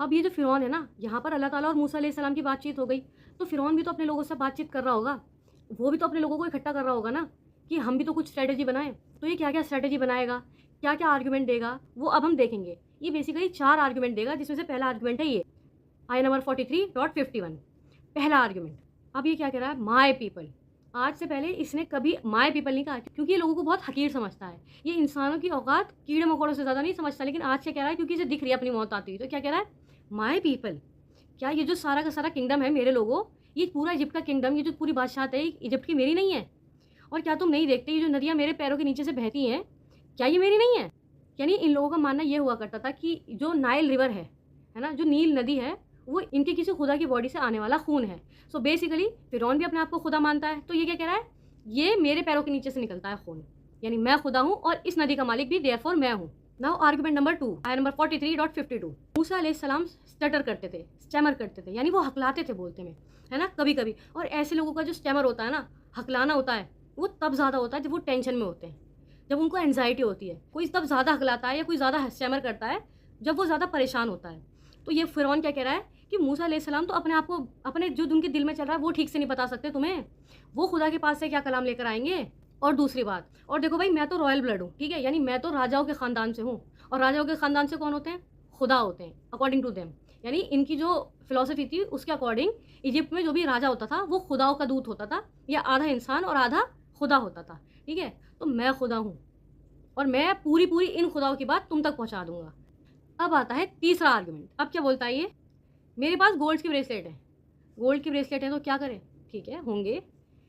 अब ये जो फ़िरौन है ना, यहाँ पर अल्लाह ताला और मूसा अलैहिस्सलाम की बातचीत हो गई, तो फ़िरौन भी तो अपने लोगों से बातचीत कर रहा होगा। वो भी तो अपने लोगों को इकट्ठा कर रहा होगा ना, कि हम भी तो कुछ स्ट्रैटेजी बनाएँ। तो ये क्या-क्या स्ट्रैटेजी बनाएगा, क्या-क्या आर्गुमेंट देगा, वो अब हम देखेंगे। ये बेसिकली 4 आर्गुमेंट देगा, जिसमें से पहला आर्गुमेंट है ये, आया नंबर 43.51, पहला आर्गुमेंट। अब ये क्या कह रहा है, माय पीपल। आज से पहले इसने कभी माय पीपल नहीं कहा, क्योंकि ये लोगों को बहुत हकीर समझता है। ये इंसानों की औकात कीड़े-मकोड़ों से ज़्यादा नहीं समझता, लेकिन आज क्या कह रहा है, क्योंकि इसे दिख रही है अपनी मौत आती हुई, तो क्या कह रहा है, माय पीपल। क्या ये जो सारा का सारा किंगडम है मेरे लोगों, ये पूरा इजिप्ट का किंगडम, ये जो पूरी बादशाहत है, इजिप्ट की मेरी नहीं है? और क्या तुम नहीं देखते, ये जो नदियाँ मेरे पैरों के नीचे से बहती हैं, क्या ये मेरी नहीं है? यानी इन लोगों का मानना ये हुआ करता था कि जो नाइल रिवर है ना, जो नील नदी है, वो इनके किसी खुदा की बॉडी से आने वाला खून है। सो बेसिकली फ़िरौन भी अपने आप को खुदा मानता है, तो ये क्या कह रहा है, ये मेरे पैरों के नीचे से निकलता है खून, यानी मैं खुदा हूँ और इस नदी का मालिक भी देयरफॉर मैं हूँ। नाउ आर्गुमेंट नंबर 2, आया नंबर 43.52। मूसा अलैहिस्सलाम स्टटर करते थे, स्टैमर करते थे, यानी वो हकलाते थे बोलते में, है ना, कभी-कभी। और ऐसे लोगों का जो स्टैमर होता है ना, हकलाना होता है, वो तब ज़्यादा होता है जब वो टेंशन में होते हैं, जब उनको एंग्जायटी होती है। कोई तब ज़्यादा हकलाता है या कोई ज़्यादा स्टैमर करता है जब वो ज़्यादा परेशान होता है। तो ये फ़िरौन क्या कह रहा है कि मूसा अलैहिस्सलाम तो अपने आप को, अपने जो उनके दिल में चल रहा है वो ठीक से नहीं बता सकते तुम्हें, वो खुदा के पास से क्या कलाम लेकर आएँगे। और दूसरी बात, और देखो भाई, मैं तो रॉयल ब्लड हूँ, ठीक है, यानी मैं तो राजाओं के ख़ानदान से हूँ, और राजाओं के ख़ानदान से कौन होते हैं, खुदा होते हैं, अकॉर्डिंग टू देम। यानी इनकी जो फ़िलॉसफ़ी थी उसके अकॉर्डिंग इजिप्ट में जो भी राजा होता था वो खुदाओं का दूत होता था, या आधा इंसान और आधा खुदा होता था, ठीक है। तो मैं खुदा हूँ और मैं पूरी इन खुदाओं की बात तुम तक पहुँचा दूँगा। अब आता है तीसरा आर्गुमेंट। अब क्या बोलता है ये, मेरे पास गोल्ड की ब्रेसलेट है। गोल्ड की ब्रेसलेट है तो क्या करें, ठीक है, होंगे,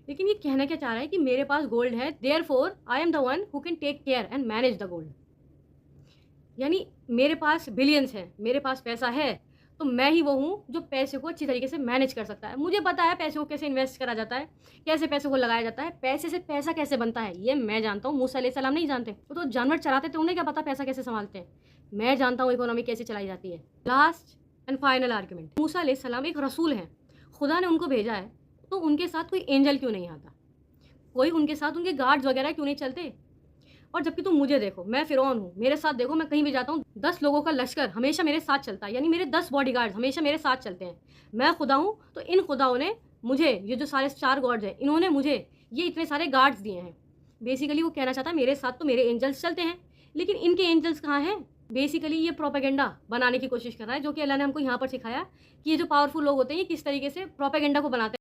लेकिन ये कहना क्या चाह रहा है कि मेरे पास गोल्ड है, therefore I am the one who can take care and manage the gold. यानी मेरे पास बिलियंस हैं, मेरे पास पैसा है, तो मैं ही वो हूँ जो पैसे को अच्छी तरीके से मैनेज कर सकता है। मुझे पता है पैसे को कैसे इन्वेस्ट करा जाता है, कैसे पैसे को लगाया जाता है, पैसे से पैसा कैसे बनता है, ये मैं जानता हूँ। मूसा अलैहिस्सलाम नहीं जानते, वो तो जानवर चराते थे, उन्हें क्या पता पैसा कैसे संभालते हैं। मैं जानता हूँ इकोनॉमी कैसे चलाई जाती है। लास्ट एंड फाइनल आर्गुमेंट, मूसा अलैहिस्सलाम एक रसूल हैं, खुदा ने उनको भेजा है, तो उनके साथ कोई एंजल क्यों नहीं आता, कोई उनके साथ उनके गार्ड्स वगैरह क्यों नहीं चलते। और जबकि तुम मुझे देखो, मैं फ़िरौन हूँ, मेरे साथ देखो, मैं कहीं भी जाता हूँ 10 लोगों का लश्कर हमेशा मेरे साथ चलता है, यानी मेरे 10 बॉडीगार्ड्स हमेशा मेरे साथ चलते हैं। मैं खुदा हूँ, तो इन खुदाओं ने मुझे, ये जो सारे 4 गॉड्स हैं, इन्होंने मुझे ये इतने सारे गार्ड्स दिए हैं। बेसिकली वो कहना चाहता है मेरे साथ तो मेरे एंजल्स चलते हैं, लेकिन इनके एंजल्स कहाँ हैं। बेसिकली ये प्रोपेगेंडा बनाने की कोशिश कर रहा है, जो कि अल्लाह ने हमको यहाँ पर सिखाया कि ये जो पावरफुल लोग होते हैं, ये किस तरीके से प्रोपेगेंडा को बनाते हैं।